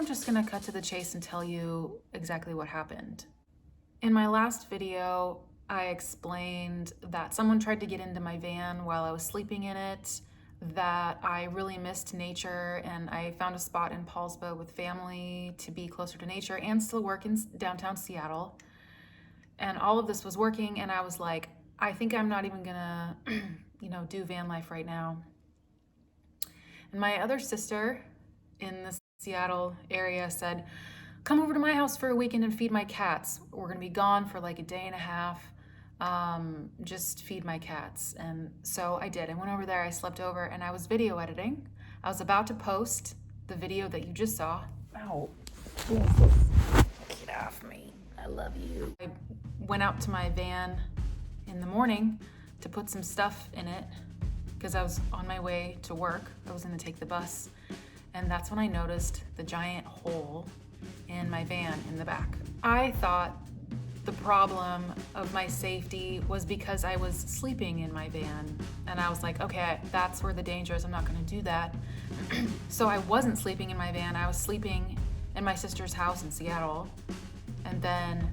I'm just gonna cut to the chase and tell you exactly what happened. In my last video, I explained that someone tried to get into my van while I was sleeping in it, that I really missed nature, and I found a spot in Paulsbo with family to be closer to nature and still work in downtown Seattle. And all of this was working, and I was like, I think I'm not even gonna, do van life right now. And my other sister in the Seattle area said, come over to my house for a weekend and feed my cats. We're gonna be gone for like a day and a half. Just feed my cats. And so I did. I went over there, I slept over, and I was video editing. I was about to post the video that you just saw. Ow. Get off me. I love you. I went out to my van in the morning to put some stuff in it because I was on my way to work. I was gonna take the bus. And that's when I noticed the giant hole in my van in the back. I thought the problem of my safety was because I was sleeping in my van. And I was like, okay, that's where the danger is. I'm not gonna do that. So I wasn't sleeping in my van. I was sleeping in my sister's house in Seattle. And then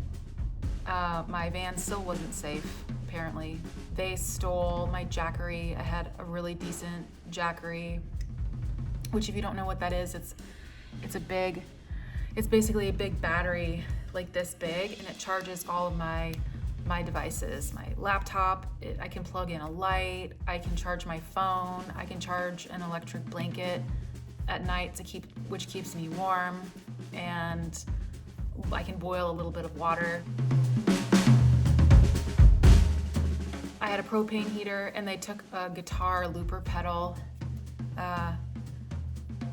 my van still wasn't safe, apparently. They stole my Jackery. I had a really decent Jackery, which if you don't know what that is, it's basically a big battery like this big, and it charges all of my devices. My laptop, I can plug in a light, I can charge my phone, I can charge an electric blanket at night which keeps me warm, and I can boil a little bit of water. I had a propane heater, and they took a guitar looper pedal,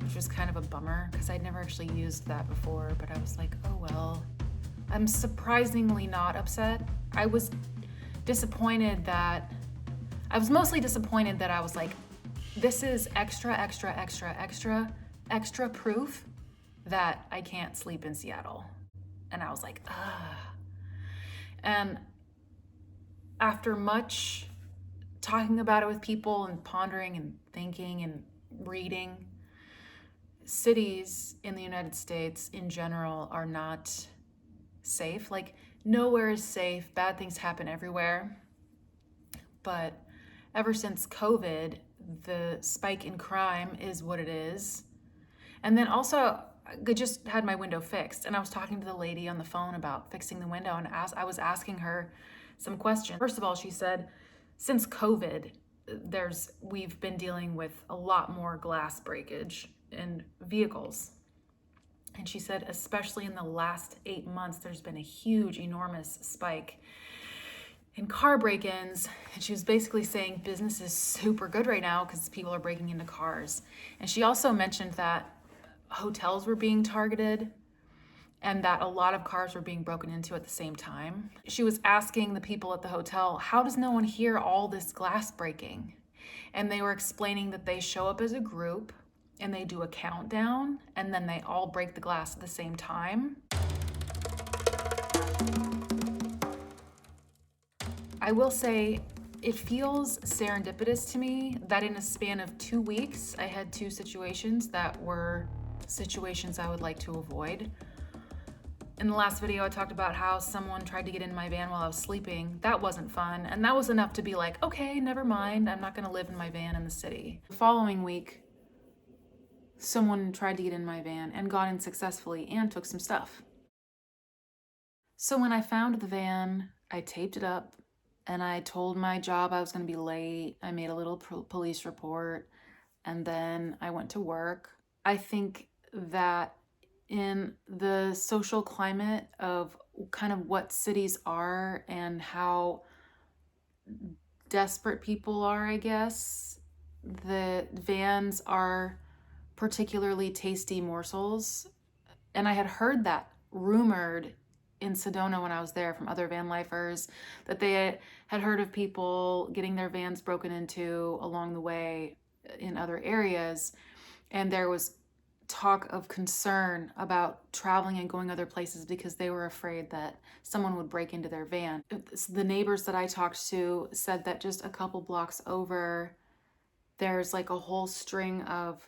which was kind of a bummer because I'd never actually used that before, but I was like, oh well. I'm surprisingly not upset. I was mostly disappointed that I was like, this is extra proof that I can't sleep in Seattle. And I was like, ugh. And after much talking about it with people and pondering and thinking and reading, cities in the United States in general are not safe. Like, nowhere is safe. Bad things happen everywhere. But ever since COVID, the spike in crime is what it is. And then also, I just had my window fixed, and I was talking to the lady on the phone about fixing the window, and I was asking her some questions. First of all, she said, since COVID, we've been dealing with a lot more glass breakage in vehicles. And she said, especially in the last 8 months, there's been a huge, enormous spike in car break-ins. And she was basically saying business is super good right now because people are breaking into cars. And she also mentioned that hotels were being targeted and that a lot of cars were being broken into at the same time. She was asking the people at the hotel, how does no one hear all this glass breaking? And they were explaining that they show up as a group and they do a countdown, and then they all break the glass at the same time. I will say, it feels serendipitous to me that in a span of 2 weeks, I had 2 situations that were situations I would like to avoid. In the last video, I talked about how someone tried to get in my van while I was sleeping. That wasn't fun, and that was enough to be like, okay, never mind, I'm not gonna live in my van in the city. The following week, someone tried to get in my van and got in successfully and took some stuff. So when I found the van, I taped it up and I told my job I was going to be late. I made a little police report and then I went to work. I think that in the social climate of kind of what cities are and how desperate people are, I guess, the vans are particularly tasty morsels. And I had heard that rumored in Sedona when I was there from other van lifers, that they had heard of people getting their vans broken into along the way in other areas. And there was talk of concern about traveling and going other places because they were afraid that someone would break into their van. The neighbors that I talked to said that just a couple blocks over, there's like a whole string of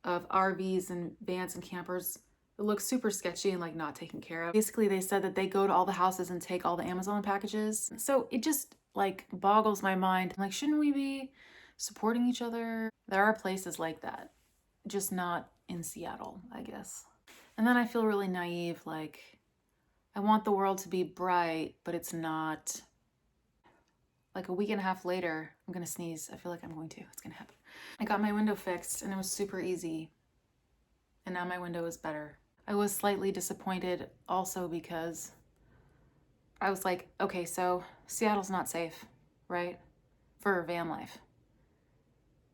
RVs and vans and campers It looks super sketchy and like not taken care of. Basically, they said that they go to all the houses and take all the Amazon packages. So it just like boggles my mind. Like, shouldn't we be supporting each other? There are places like that, just not in Seattle, I guess. And then I feel really naive, like I want the world to be bright, but it's not. Like a week and a half later, I'm gonna sneeze. I feel like I'm going to. It's gonna happen. I got my window fixed and it was super easy. And now my window is better. I was slightly disappointed also because I was like, okay, so Seattle's not safe, right? For van life.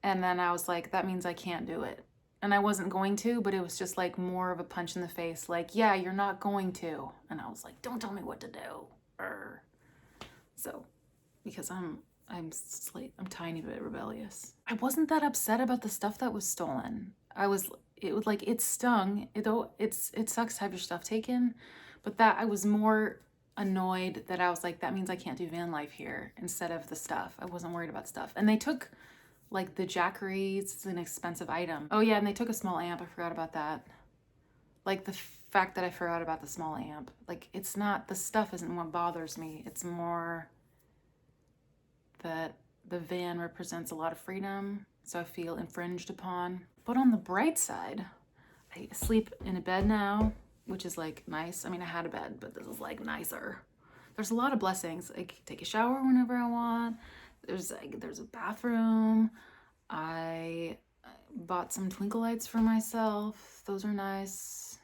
And then I was like, that means I can't do it. And I wasn't going to, but it was just like more of a punch in the face. Like, yeah, you're not going to. And I was like, don't tell me what to do. So, because I'm tiny bit rebellious. I wasn't that upset about the stuff that was stolen. It stung. It sucks to have your stuff taken, but that I was more annoyed that I was like, that means I can't do van life here instead of the stuff. I wasn't worried about stuff. And they took like the Jackery, it's an expensive item. Oh yeah, and they took a small amp. I forgot about that. Like the fact that I forgot about the small amp. Like it's not, the stuff isn't what bothers me. It's more that the van represents a lot of freedom, so I feel infringed upon. But on the bright side, I sleep in a bed now, which is like nice. I mean, I had a bed, but this is like nicer. There's a lot of blessings. I can take a shower whenever I want. There's a bathroom. I bought some twinkle lights for myself. Those are nice.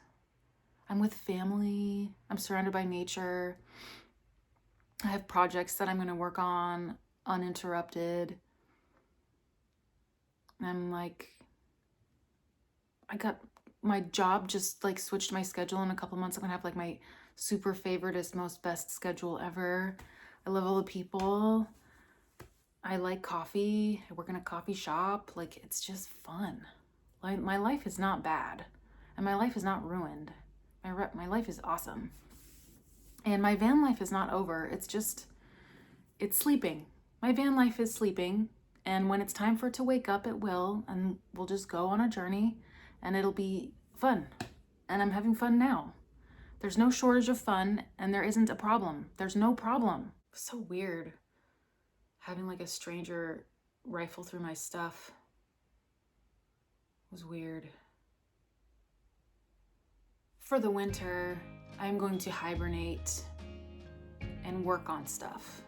I'm with family. I'm surrounded by nature. I have projects that I'm going to work on uninterrupted. I'm like, I got my job just like switched my schedule in a couple months. I'm gonna have like my super favoriteest, most best schedule ever. I love all the people. I like coffee. I work in a coffee shop. Like, it's just fun. Like, my life is not bad, and my life is not ruined. My life is awesome. And my van life is not over. It's sleeping. My van life is sleeping, and when it's time for it to wake up, it will, and we'll just go on a journey, and it'll be fun. And I'm having fun now. There's no shortage of fun, and there isn't a problem. There's no problem. It's so weird having like a stranger rifle through my stuff. It was weird. For the winter, I'm going to hibernate and work on stuff.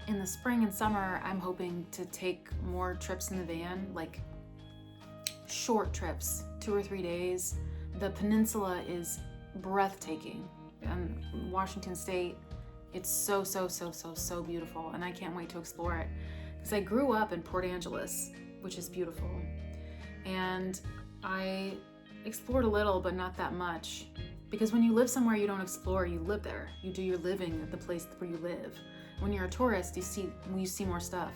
In the spring and summer, I'm hoping to take more trips in the van, like short trips, 2 or 3 days. The peninsula is breathtaking. And Washington State, it's so beautiful, and I can't wait to explore it. Because I grew up in Port Angeles, which is beautiful. And I explored a little, but not that much. Because when you live somewhere, you don't explore, you live there. You do your living at the place where you live. When you're a tourist, you see more stuff.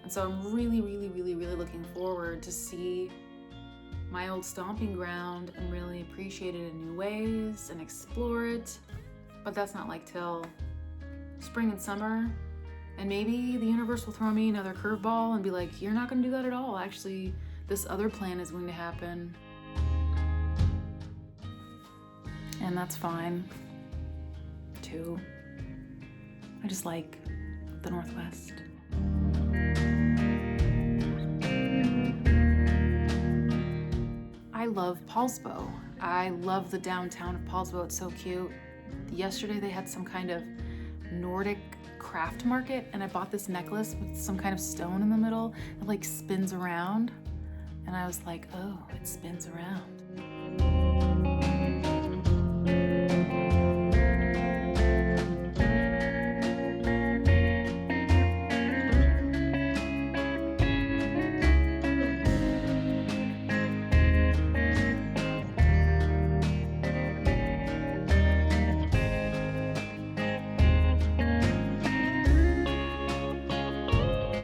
And so I'm really looking forward to see my old stomping ground and really appreciate it in new ways and explore it. But that's not like till spring and summer. And maybe the universe will throw me another curveball and be like, you're not gonna do that at all. Actually, this other plan is going to happen. And that's fine, too. I just like the Northwest. I love Poulsbo. I love the downtown of Poulsbo. It's so cute. Yesterday they had some kind of Nordic craft market, and I bought this necklace with some kind of stone in the middle. It like spins around. And I was like, oh, it spins around.